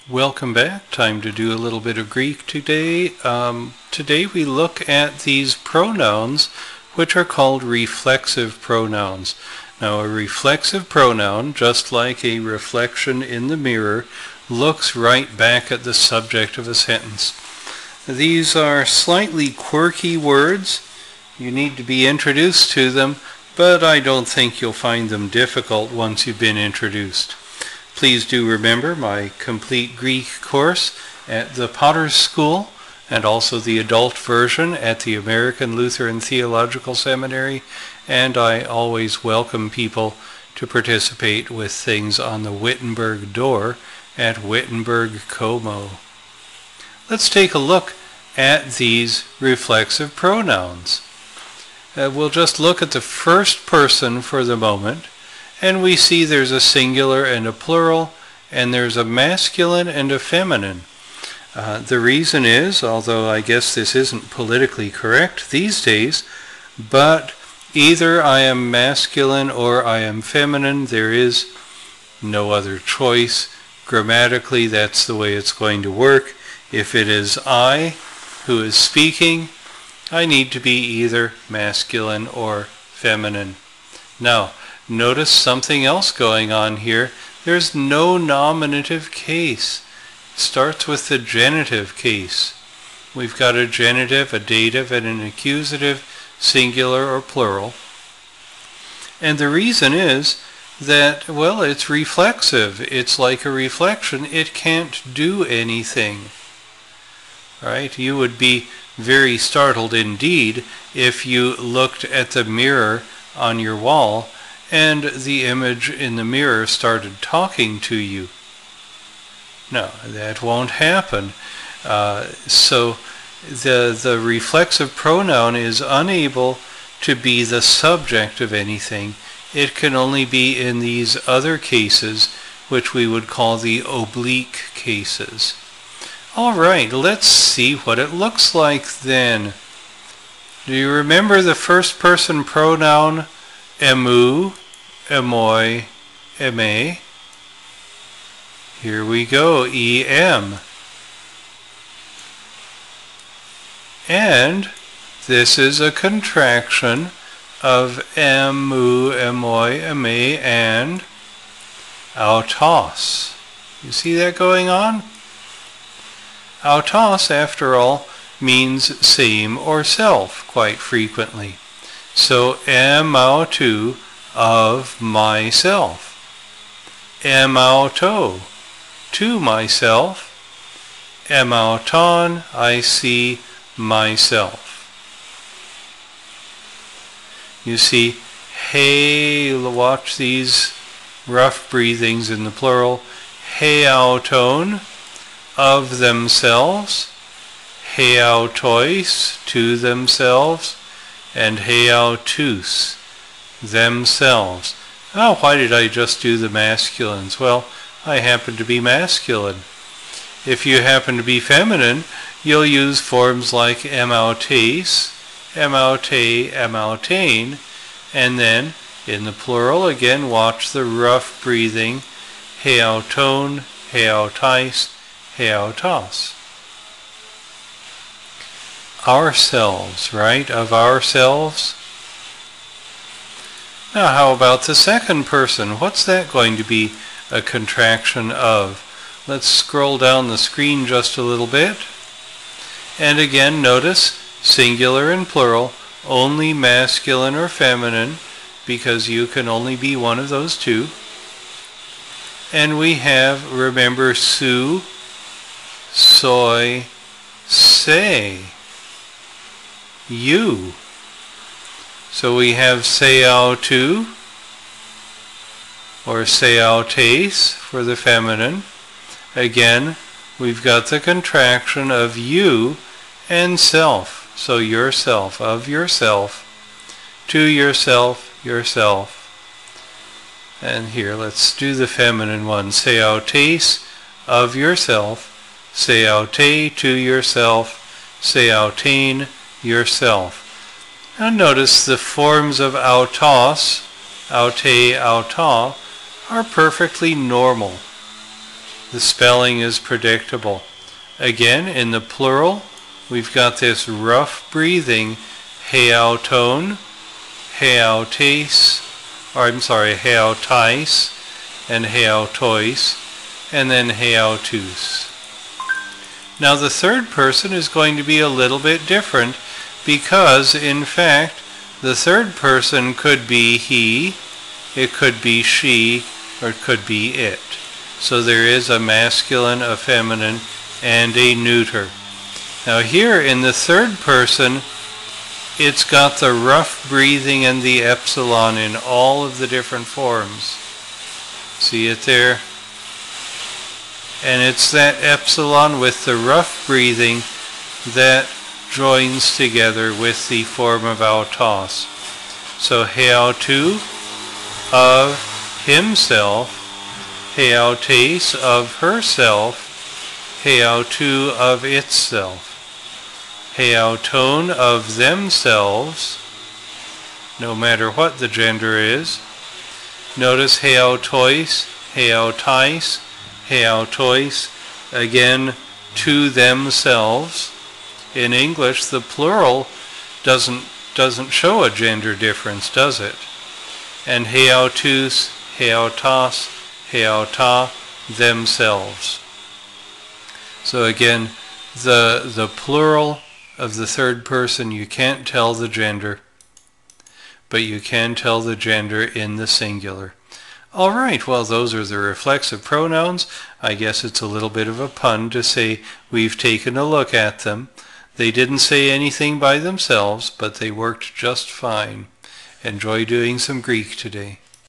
Welcome back. Time to do a little bit of Greek today. Today we look at these pronouns which are called reflexive pronouns. Now a reflexive pronoun, just like a reflection in the mirror, looks right back at the subject of a sentence. These are slightly quirky words. You need to be introduced to them, but I don't think you'll find them difficult once you've been introduced. Please do remember my complete Greek course at the Potter's School and also the adult version at the American Lutheran Theological Seminary, and I always welcome people to participate with things on the Wittenberg door at Wittenberg Como. Let's take a look at these reflexive pronouns. We'll just look at the first person for the moment. And we see there's a singular and a plural, and there's a masculine and a feminine. The reason is, although I guess this isn't politically correct these days, but either I am masculine or I am feminine. There is no other choice. Grammatically, that's the way it's going to work. If it is I who is speaking, I need to be either masculine or feminine. Now, notice something else going on here. There's no nominative case. It starts with the genitive case. We've got a genitive, a dative, and an accusative, singular or plural. And the reason is that, well, it's reflexive. It's like a reflection. It can't do anything. Right? You would be very startled indeed if you looked at the mirror on your wall and the image in the mirror started talking to you. No, that won't happen. So the reflexive pronoun is unable to be the subject of anything. It can only be in these other cases, which we would call the oblique cases. All right, let's see what it looks like then. Do you remember the first person pronoun emu, emoi, eme? Here we go, em. And this is a contraction of emu, emoi, eme, and autos. You see that going on? Autos, after all, means same or self quite frequently. So emautou, of myself. Emauto, to myself. Emauton, I see myself. You see, hey, watch these rough breathings in the plural. Heauton, of themselves. Heautois, to themselves. And heautus, themselves. Oh, why did I just do the masculines? Well, I happen to be masculine. If you happen to be feminine, you'll use forms like emautes, emaute, emautein, and then in the plural, again, watch the rough breathing, heauton, heautais, heautos. Ourselves, right? Of ourselves. Now how about the second person? What's that going to be a contraction of? Let's scroll down the screen just a little bit. And again, notice singular and plural, only masculine or feminine, because you can only be one of those two. And we have, remember, su, soi, se. You. So we have seautu or seautes for the feminine. Again, we've got the contraction of you and self. So yourself, of yourself, to yourself, yourself. And here, let's do the feminine one. Seautes, of yourself, seaute, to yourself, seautein, yourself. Now notice the forms of autos, aute, auta, are perfectly normal. The spelling is predictable. Again, in the plural, we've got this rough breathing, heauton, heautais, heautais, and heautois, and then heautus. Now the third person is going to be a little bit different because, in fact, the third person could be he, it could be she, or it could be it. So there is a masculine, a feminine, and a neuter. Now here in the third person, it's got the rough breathing and the epsilon in all of the different forms. See it there? And it's that epsilon with the rough breathing that joins together with the form of autos. So heautu, of himself, heautais, of herself, heautu, of itself, heauton, of themselves, no matter what the gender is. Notice heautois, heautais, heautois, again, to themselves. In English, the plural doesn't show a gender difference, does it? And heautus, heautas, heauta, themselves. So again, the plural of the third person, you can't tell the gender, but you can tell the gender in the singular. All right, well, those are the reflexive pronouns. I guess it's a little bit of a pun to say we've taken a look at them. They didn't say anything by themselves, but they worked just fine. Enjoy doing some Greek today.